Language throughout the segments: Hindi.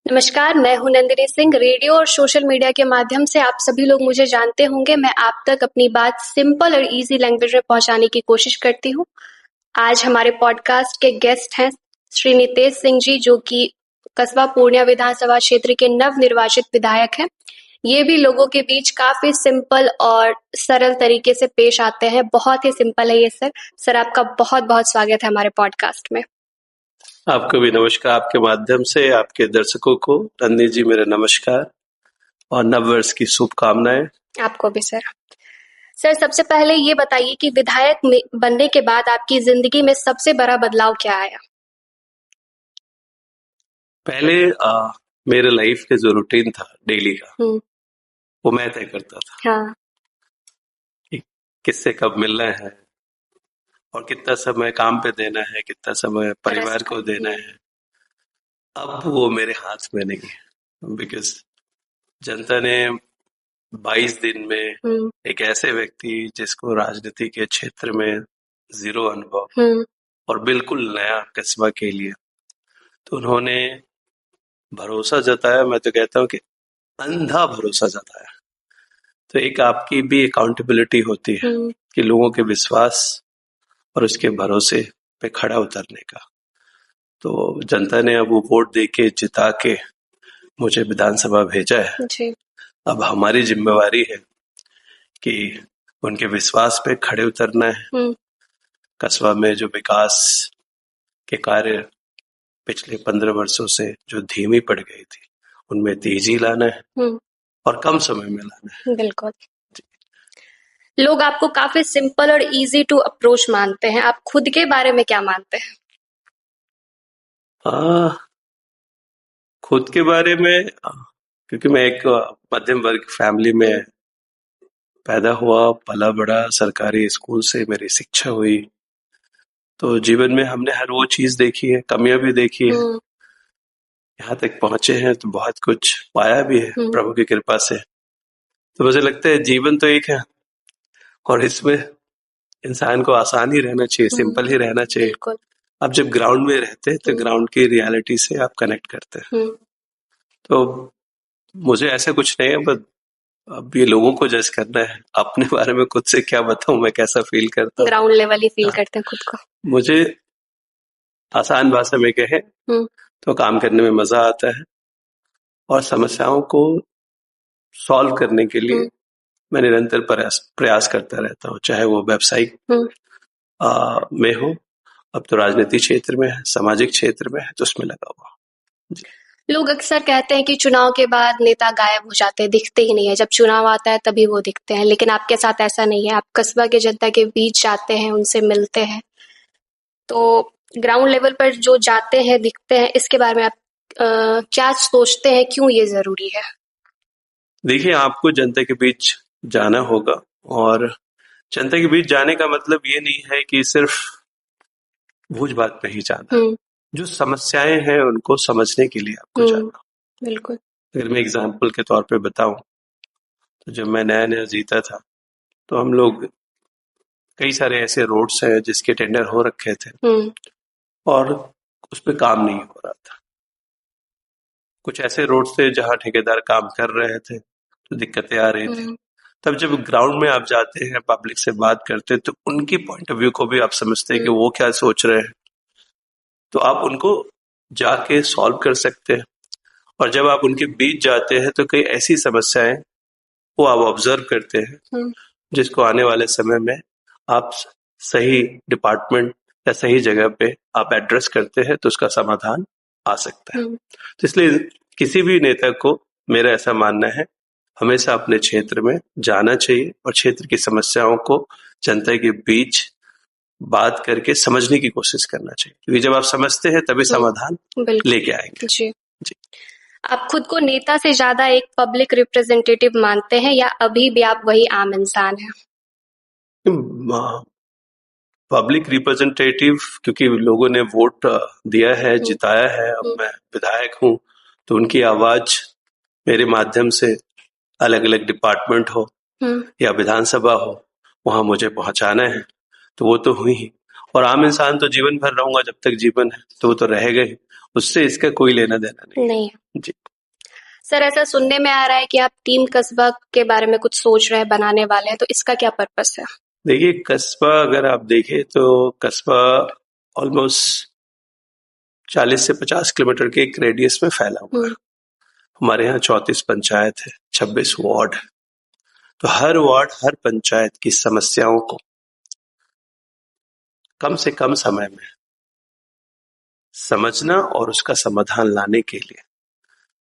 नमस्कार, मैं हूँ नंदिनी सिंह। रेडियो और सोशल मीडिया के माध्यम से आप सभी लोग मुझे जानते होंगे। मैं आप तक अपनी बात सिंपल और इजी लैंग्वेज में पहुंचाने की कोशिश करती हूँ। आज हमारे पॉडकास्ट के गेस्ट हैं श्री नितेश सिंह जी, जो कि कस्बा पूर्णिया विधानसभा क्षेत्र के नव निर्वाचित विधायक हैं। ये भी लोगों के बीच काफी सिंपल और सरल तरीके से पेश आते हैं। बहुत ही सिंपल है ये सर। सर, आपका बहुत बहुत स्वागत है हमारे पॉडकास्ट में। आपको भी नमस्कार। आपके माध्यम से आपके दर्शकों को नंदिनी जी मेरा नमस्कार और नववर्ष की शुभकामनाएं। आपको भी सर। सर, सबसे पहले ये बताइए कि बनने के बाद आपकी जिंदगी में सबसे बड़ा बदलाव क्या आया? पहले मेरे लाइफ के जो रूटीन था डेली का, वो मैं तय करता था हाँ। कि किससे कब मिलना है और कितना समय काम पे देना है, कितना समय परिवार को देना है। अब वो मेरे हाथ में नहीं है, बिकॉज जनता ने 22 दिन में एक ऐसे व्यक्ति जिसको राजनीति के क्षेत्र में जीरो अनुभव और बिल्कुल नया कस्बा के लिए, तो उन्होंने भरोसा जताया। मैं तो कहता हूँ कि अंधा भरोसा जताया। तो एक आपकी भी अकाउंटेबिलिटी होती है कि लोगों के विश्वास और उसके भरोसे पे खड़ा उतरने का। तो जनता ने अब वो वोट देके जिता के मुझे विधानसभा भेजा है जी। अब हमारी जिम्मेवारी है कि उनके विश्वास पे खड़े उतरना है। कस्बा में जो विकास के कार्य पिछले 15 वर्षों से जो धीमी पड़ गई थी, उनमें तेजी लाना है और कम समय में लाना है। बिल्कुल। लोग आपको काफी सिंपल और इजी टू अप्रोच मानते हैं। आप खुद के बारे में क्या मानते हैं? खुद के बारे में, क्योंकि मैं एक मध्यम वर्ग फैमिली में पैदा हुआ, पला बड़ा, सरकारी स्कूल से मेरी शिक्षा हुई, तो जीवन में हमने हर वो चीज देखी है, कमियां भी देखी है, यहाँ तक पहुंचे हैं तो बहुत कुछ पाया भी है प्रभु की कृपा से। तो मुझे लगता है जीवन तो एक है और इसमें इंसान को आसान ही रहना चाहिए, सिंपल ही रहना चाहिए। आप जब ग्राउंड में रहते हैं तो ग्राउंड की रियलिटी से आप कनेक्ट करते हैं। तो मुझे ऐसा कुछ नहीं है, बस अब ये लोगों को जज करना है। अपने बारे में खुद से क्या बताऊं, मैं कैसा फील करता हूँ। ग्राउंड लेवल ही फील करते हैं खुद को। मुझे आसान भाषा में कहे तो काम करने में मजा आता है और समस्याओं को सॉल्व करने के लिए मैं निरंतर प्रयास करता रहता हूँ, चाहे वो व्यावसायिक में हो, अब तो राजनीतिक क्षेत्र में है, सामाजिक क्षेत्र में है, तो उसमें लगा हुआ। लोग अक्सर कहते हैं कि चुनाव के बाद नेता गायब हो जाते हैं, दिखते ही नहीं है। जब चुनाव आता है तभी वो दिखते हैं, लेकिन आपके साथ ऐसा नहीं है। आप कस्बा के जनता के बीच जाते हैं, उनसे मिलते हैं। तो ग्राउंड लेवल पर जो जाते हैं, दिखते हैं, इसके बारे में आप क्या सोचते हैं? क्यों ये जरूरी है? देखिए, आपको जनता के बीच जाना होगा और जनता के बीच जाने का मतलब ये नहीं है कि सिर्फ भूज बात पे ही जाना। जो समस्याएं हैं उनको समझने के लिए आपको जाना। बिल्कुल। अगर मैं एग्जाम्पल के तौर पे बताऊं, तो जब मैं नया नया जीता था तो हम लोग कई सारे ऐसे रोड्स हैं जिसके टेंडर हो रखे थे और उस पर काम नहीं हो रहा था। कुछ ऐसे रोड्स थे जहां ठेकेदार काम कर रहे थे तो दिक्कतें आ रही थी। तब जब ग्राउंड में आप जाते हैं, पब्लिक से बात करते हैं, तो उनकी पॉइंट ऑफ व्यू को भी आप समझते हैं कि वो क्या सोच रहे हैं, तो आप उनको जाके सॉल्व कर सकते हैं। और जब आप उनके बीच जाते हैं तो कई ऐसी समस्याएं वो आप ऑब्जर्व करते हैं जिसको आने वाले समय में आप सही डिपार्टमेंट या सही जगह पे आप एड्रेस करते हैं तो उसका समाधान आ सकता है। तो इसलिए किसी भी नेता को मेरा ऐसा मानना है, हमेशा अपने क्षेत्र में जाना चाहिए और क्षेत्र की समस्याओं को जनता के बीच बात करके समझने की कोशिश करना चाहिए, क्योंकि जब आप समझते हैं तभी समाधान लेके आएंगे। जी। आप खुद को नेता से ज्यादा एक पब्लिक रिप्रेजेंटेटिव मानते हैं या अभी भी आप वही आम इंसान हैं? पब्लिक रिप्रेजेंटेटिव, क्योंकि लोगों ने वोट दिया है, जिताया है, अब मैं विधायक हूँ, तो उनकी आवाज मेरे माध्यम से अलग अलग डिपार्टमेंट हो या विधानसभा हो, वहां मुझे पहुंचाना है, तो वो तो हुई ही। और आम इंसान तो जीवन भर रहूंगा, जब तक जीवन है तो वो तो रहेगा ही, उससे इसका कोई लेना देना नहीं जी। सर, ऐसा सुनने में आ रहा है कि आप टीम कस्बा के बारे में कुछ सोच रहे हैं, बनाने वाले हैं, तो इसका क्या पर्पस है? देखिए, कस्बा अगर आप देखें तो कस्बा ऑलमोस्ट 40 से 50 किलोमीटर के एक रेडियस में फैला हुआ है। हमारे यहाँ 34 पंचायत है, 26 वार्ड है। तो हर वार्ड, हर पंचायत की समस्याओं को कम से कम समय में समझना और उसका समाधान लाने के लिए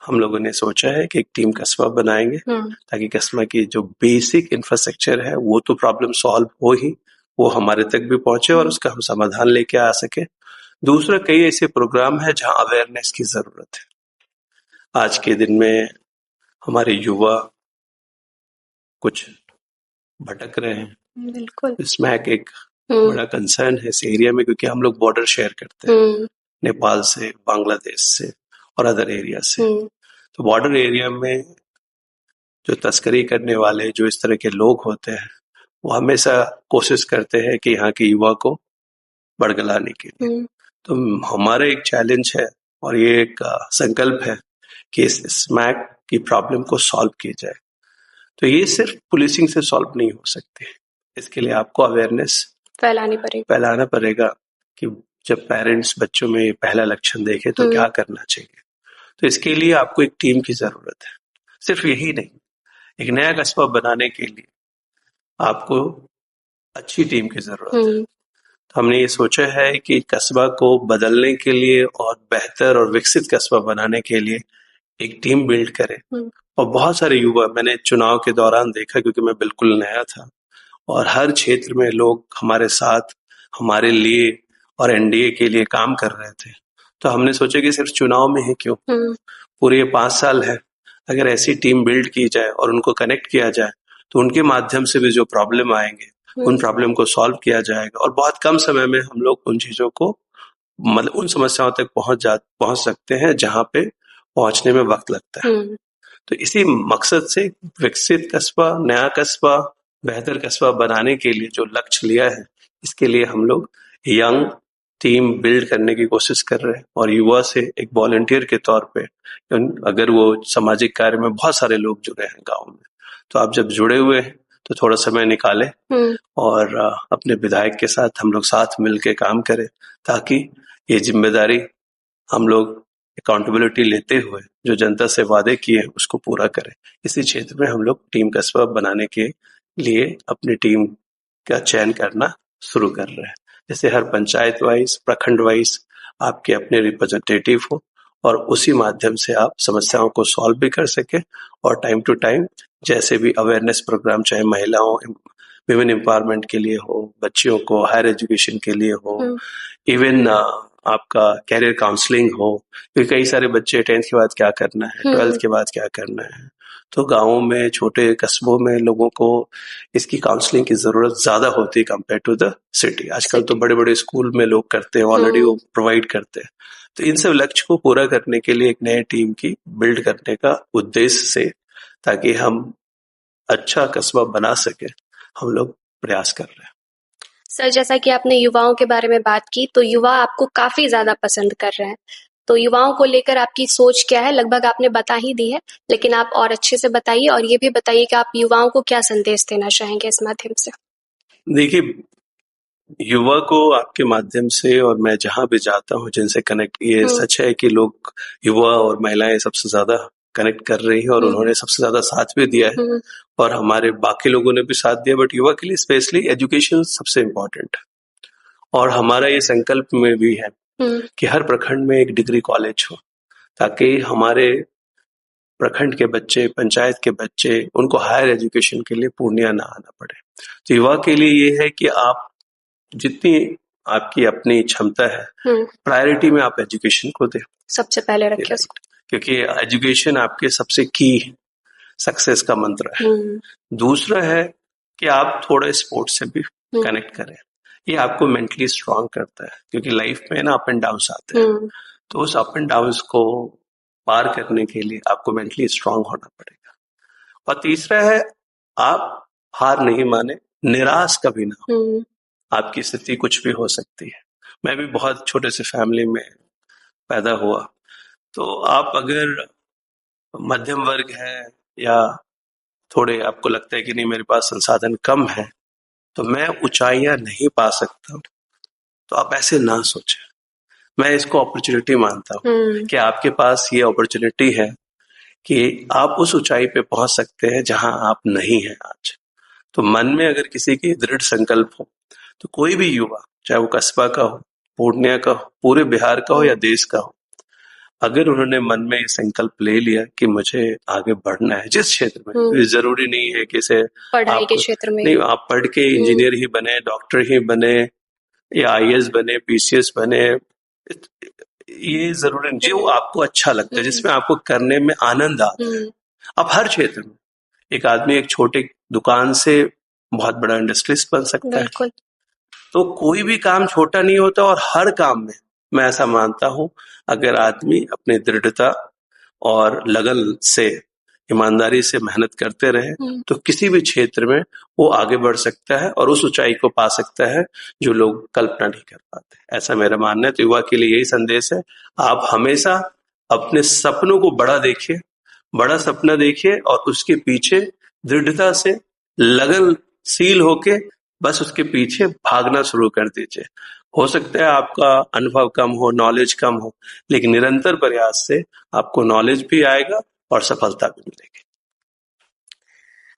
हम लोगों ने सोचा है कि एक टीम कस्बा बनाएंगे, ताकि कस्बा की जो बेसिक इंफ्रास्ट्रक्चर है वो तो प्रॉब्लम सॉल्व हो ही, वो हमारे तक भी पहुंचे और उसका हम समाधान लेके आ सके। दूसरा, कई ऐसे प्रोग्राम है जहां अवेयरनेस की जरूरत है। आज के दिन में हमारे युवा कुछ भटक रहे हैं, बिल्कुल। स्मैक एक बड़ा कंसर्न है इस एरिया में, क्योंकि हम लोग बॉर्डर शेयर करते हैं नेपाल से, बांग्लादेश से और अदर एरिया से। तो बॉर्डर एरिया में जो तस्करी करने वाले, जो इस तरह के लोग होते हैं, वो हमेशा कोशिश करते हैं कि यहाँ के युवा को बड़गलाने के लिए। तो हमारा एक चैलेंज है और ये एक संकल्प है कि इस स्मैक की प्रॉब्लम को सॉल्व किया जाए। तो ये सिर्फ पुलिसिंग से सॉल्व नहीं हो सकते, इसके लिए आपको अवेयरनेस फैलाना पड़ेगा कि जब पेरेंट्स बच्चों में पहला लक्षण देखे तो क्या करना चाहिए। तो इसके लिए आपको एक टीम की जरूरत है। सिर्फ यही नहीं, एक नया कस्बा बनाने के लिए आपको अच्छी टीम की जरूरत है। तो हमने ये सोचा है कि कस्बा को बदलने के लिए और बेहतर और विकसित कस्बा बनाने के लिए एक टीम बिल्ड करें। और बहुत सारे युवा मैंने चुनाव के दौरान देखा, क्योंकि मैं बिल्कुल नया था, और हर क्षेत्र में लोग हमारे साथ, हमारे लिए और एनडीए के लिए काम कर रहे थे। तो हमने सोचा कि सिर्फ चुनाव में ही क्यों, पूरे 5 साल है, अगर ऐसी टीम बिल्ड की जाए और उनको कनेक्ट किया जाए तो उनके माध्यम से भी जो प्रॉब्लम आएंगे उन प्रॉब्लम को सॉल्व किया जाएगा और बहुत कम समय में हम लोग उन चीजों को, मतलब उन समस्याओं तक पहुंच सकते हैं जहां पे पहुंचने में वक्त लगता है। तो इसी मकसद से विकसित कस्बा, नया कस्बा, बेहतर कस्बा बनाने के लिए जो लक्ष्य लिया है, इसके लिए हम लोग यंग टीम बिल्ड करने की कोशिश कर रहे हैं। और युवा से एक वॉलंटियर के तौर पे, अगर वो सामाजिक कार्य में बहुत सारे लोग जुड़े हैं गांव में, तो आप जब जुड़े हुए हैं तो थोड़ा समय निकालें और अपने विधायक के साथ हम लोग साथ मिलकर काम करें, ताकि ये जिम्मेदारी हम लोग अकाउंटेबिलिटी लेते हुए जो जनता से वादे किए उसको पूरा करें। इसी क्षेत्र में हम लोग टीम कस्बा बनाने के लिए अपनी टीम का चयन करना शुरू कर रहे हैं। जैसे हर पंचायत वाइज, प्रखंड वाइज आपके अपने रिप्रेजेंटेटिव हो और उसी माध्यम से आप समस्याओं को सॉल्व भी कर सके और टाइम टू टाइम जैसे भी अवेयरनेस प्रोग्राम, चाहे महिलाओं, विमेन एम्पावरमेंट के लिए हो, बच्चियों को हायर एजुकेशन के लिए हो, इवन आपका कैरियर काउंसलिंग हो, क्योंकि कई सारे बच्चे 10th के बाद क्या करना है, 12th के बाद क्या करना है, तो गाँवों में, छोटे कस्बों में लोगों को इसकी काउंसलिंग की जरूरत ज्यादा होती है कंपेयर टू द सिटी। आजकल तो बड़े बड़े स्कूल में लोग करते हैं, ऑलरेडी वो प्रोवाइड करते हैं। तो इन सब लक्ष्य को पूरा करने के लिए एक नए टीम की बिल्ड करने का उद्देश्य से, ताकि हम अच्छा कस्बा बना सके, हम लोग प्रयास कर रहे हैं। सर, जैसा कि आपने युवाओं के बारे में बात की, तो युवा आपको काफी ज्यादा पसंद कर रहे हैं, तो युवाओं को लेकर आपकी सोच क्या है? लगभग आपने बता ही दी है, लेकिन आप और अच्छे से बताइए और ये भी बताइए कि आप युवाओं को क्या संदेश देना चाहेंगे इस माध्यम से। देखिए, युवा को आपके माध्यम से और मैं जहां भी जाता हूं जिनसे कनेक्ट, ये सच है कि लोग, युवा और महिलाएं सबसे ज्यादा कनेक्ट कर रही है और उन्होंने सबसे ज्यादा साथ भी दिया है और हमारे बाकी लोगों ने भी साथ दिया, बट युवा के लिए स्पेशली एजुकेशन सबसे इम्पोर्टेंट है। और हमारा ये संकल्प में भी है कि हर प्रखंड में एक डिग्री कॉलेज हो, ताकि हमारे प्रखंड के बच्चे, पंचायत के बच्चे, उनको हायर एजुकेशन के लिए पूर्णिया ना आना पड़े। तो युवा के लिए ये है कि आप जितनी आपकी अपनी क्षमता है, प्रायोरिटी में आप एजुकेशन को दें, सबसे पहले रखिए उसको, क्योंकि एजुकेशन आपके सबसे की सक्सेस का मंत्र है। दूसरा है कि आप थोड़ा स्पोर्ट्स से भी कनेक्ट करें, ये आपको मेंटली स्ट्रांग करता है, क्योंकि लाइफ में ना अप एंड डाउन्स आते हैं, तो उस अप एंड डाउन्स को पार करने के लिए आपको मेंटली स्ट्रांग होना पड़ेगा। और तीसरा है, आप हार नहीं माने, निराश कभी ना हो, आपकी स्थिति कुछ भी हो सकती है। मैं भी बहुत छोटे से फैमिली में पैदा हुआ, तो आप अगर मध्यम वर्ग है या थोड़े आपको लगता है कि नहीं मेरे पास संसाधन कम है तो मैं ऊंचाइयां नहीं पा सकता, तो आप ऐसे ना सोचें। मैं इसको अपॉर्चुनिटी मानता हूँ कि आपके पास ये अपॉर्चुनिटी है कि आप उस ऊंचाई पे पहुंच सकते हैं जहां आप नहीं हैं आज। तो मन में अगर किसी की दृढ़ संकल्प हो तो कोई भी युवा, चाहे वो कस्बा का हो, पूर्णिया का हो, पूरे बिहार का हो या देश का हो, अगर उन्होंने मन में ये संकल्प ले लिया कि मुझे आगे बढ़ना है जिस क्षेत्र में, ये जरूरी नहीं है कि इसे पढ़ाई आप के क्षेत्र में नहीं आप पढ़ के इंजीनियर ही बने, डॉक्टर ही बने या आईएएस बने, पीसीएस बने, ये जरूरी नहीं। जो आपको अच्छा लगता है, जिसमें आपको करने में आनंद आता है, आप हर क्षेत्र में, एक आदमी एक छोटे दुकान से बहुत बड़ा इंडस्ट्रियलिस्ट बन सकता है। तो कोई भी काम छोटा नहीं होता और हर काम में मैं ऐसा मानता हूं अगर आदमी अपनी दृढ़ता और लगन से, ईमानदारी से मेहनत करते रहे तो किसी भी क्षेत्र में वो आगे बढ़ सकता है और उस ऊंचाई को पा सकता है जो लोग कल्पना नहीं कर पाते। ऐसा मेरा मानना है। तो युवा के लिए यही संदेश है, आप हमेशा अपने सपनों को बड़ा देखिए, बड़ा सपना देखिए और उसके पीछे दृढ़ता से लगनशील होके बस उसके पीछे भागना शुरू कर दीजिए। हो सकता है आपका अनुभव कम हो, नॉलेज कम हो, लेकिन निरंतर प्रयास से आपको नॉलेज भी आएगा और सफलता भी मिलेगी।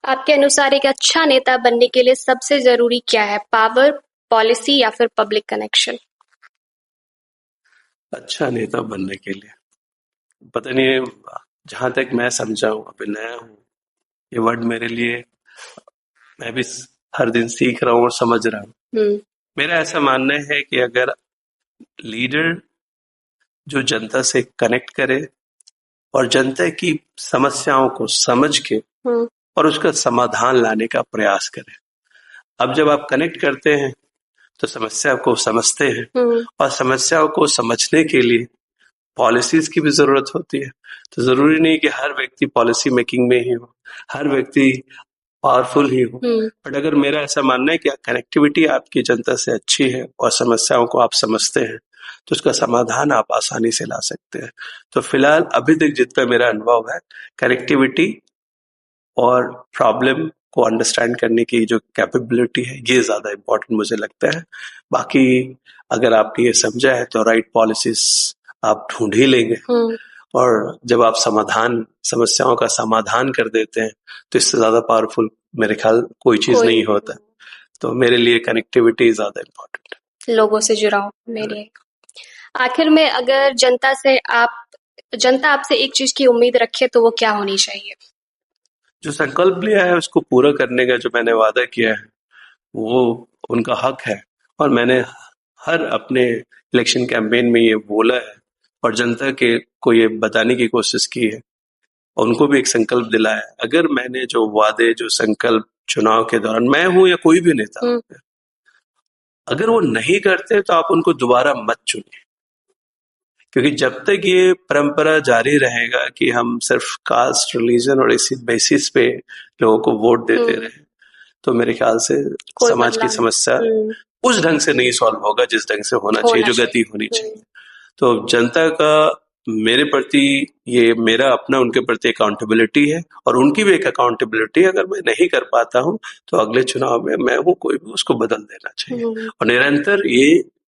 आपके अनुसार एक अच्छा नेता बनने के लिए सबसे जरूरी क्या है? पावर, पॉलिसी या फिर पब्लिक कनेक्शन? अच्छा नेता बनने के लिए पता नहीं, जहां तक मैं समझा हूं, अभी नया हूं, ये वर्ड मेरे लिए, मैं भी हर दिन सीख रहा हूं और समझ रहा हूं। मेरा ऐसा मानना है कि अगर लीडर जो जनता से कनेक्ट करे और जनता की समस्याओं को समझ के और उसका समाधान लाने का प्रयास करे। अब जब आप कनेक्ट करते हैं तो समस्या को समझते हैं और समस्याओं को समझने के लिए पॉलिसीज की भी जरूरत होती है। तो जरूरी नहीं कि हर व्यक्ति पॉलिसी मेकिंग में ही हो, हर व्यक्ति पावरफुल ही हो, बट अगर मेरा ऐसा मानना है कि कनेक्टिविटी आपकी जनता से अच्छी है और समस्याओं को आप समझते हैं तो उसका समाधान आप आसानी से ला सकते हैं। तो फिलहाल अभी तक जितना मेरा अनुभव है, कनेक्टिविटी और प्रॉब्लम को अंडरस्टैंड करने की जो कैपेबिलिटी है ये ज्यादा इम्पोर्टेंट मुझे लगता है। बाकी अगर आपने ये समझा है तो राइट पॉलिसीज आप ढूंढ ही लेंगे और जब आप समस्याओं का समाधान कर देते हैं तो इससे ज्यादा पावरफुल मेरे ख्याल कोई चीज नहीं होता। तो मेरे लिए कनेक्टिविटी ज्यादा इम्पोर्टेंट है, लोगों से जुड़ाव मेरे। आखिर में अगर जनता आपसे एक चीज की उम्मीद रखे तो वो क्या होनी चाहिए? जो संकल्प लिया है उसको पूरा करने का जो मैंने वादा किया है वो उनका हक है और मैंने हर अपने इलेक्शन कैंपेन में ये बोला है और जनता के को ये बताने की कोशिश की है, उनको भी एक संकल्प दिलाया है। अगर मैंने जो वादे, जो संकल्प चुनाव के दौरान, मैं हूं या कोई भी नेता, अगर वो नहीं करते तो आप उनको दोबारा मत चुनिए, क्योंकि जब तक ये परंपरा जारी रहेगा कि हम सिर्फ कास्ट, रिलीजन और इसी बेसिस पे लोगों को वोट देते रहे तो मेरे ख्याल से समाज की समस्या उस ढंग से नहीं सॉल्व होगा जिस ढंग से होना चाहिए, जो गति होनी चाहिए। तो जनता का मेरे प्रति, ये मेरा अपना उनके प्रति अकाउंटेबिलिटी है और उनकी भी एक अकाउंटेबिलिटी है। अगर मैं नहीं कर पाता हूं तो अगले चुनाव में मैं हूं, कोई भी उसको बदल देना चाहिए और निरंतर ये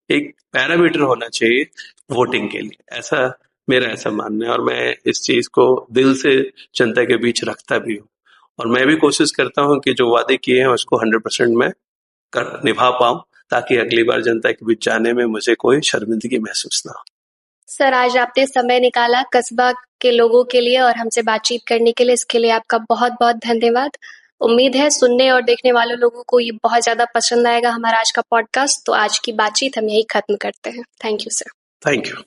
एक पैरामीटर होना चाहिए वोटिंग के लिए। ऐसा मेरा ऐसा मानना है और मैं इस चीज को दिल से जनता के बीच रखता भी हूँ और मैं भी कोशिश करता हूँ कि जो वादे किए हैं उसको 100% मैं निभा पाऊं ताकि अगली बार जनता के बीच जाने में मुझे कोई शर्मिंदगी महसूस ना हो। सर, आज आपने समय निकाला कस्बा के लोगों के लिए और हमसे बातचीत करने के लिए, इसके लिए आपका बहुत बहुत धन्यवाद। उम्मीद है सुनने और देखने वाले लोगों को ये बहुत ज्यादा पसंद आएगा हमारा आज का पॉडकास्ट। तो आज की बातचीत हम यही खत्म करते हैं। Thank you sir. Thank you.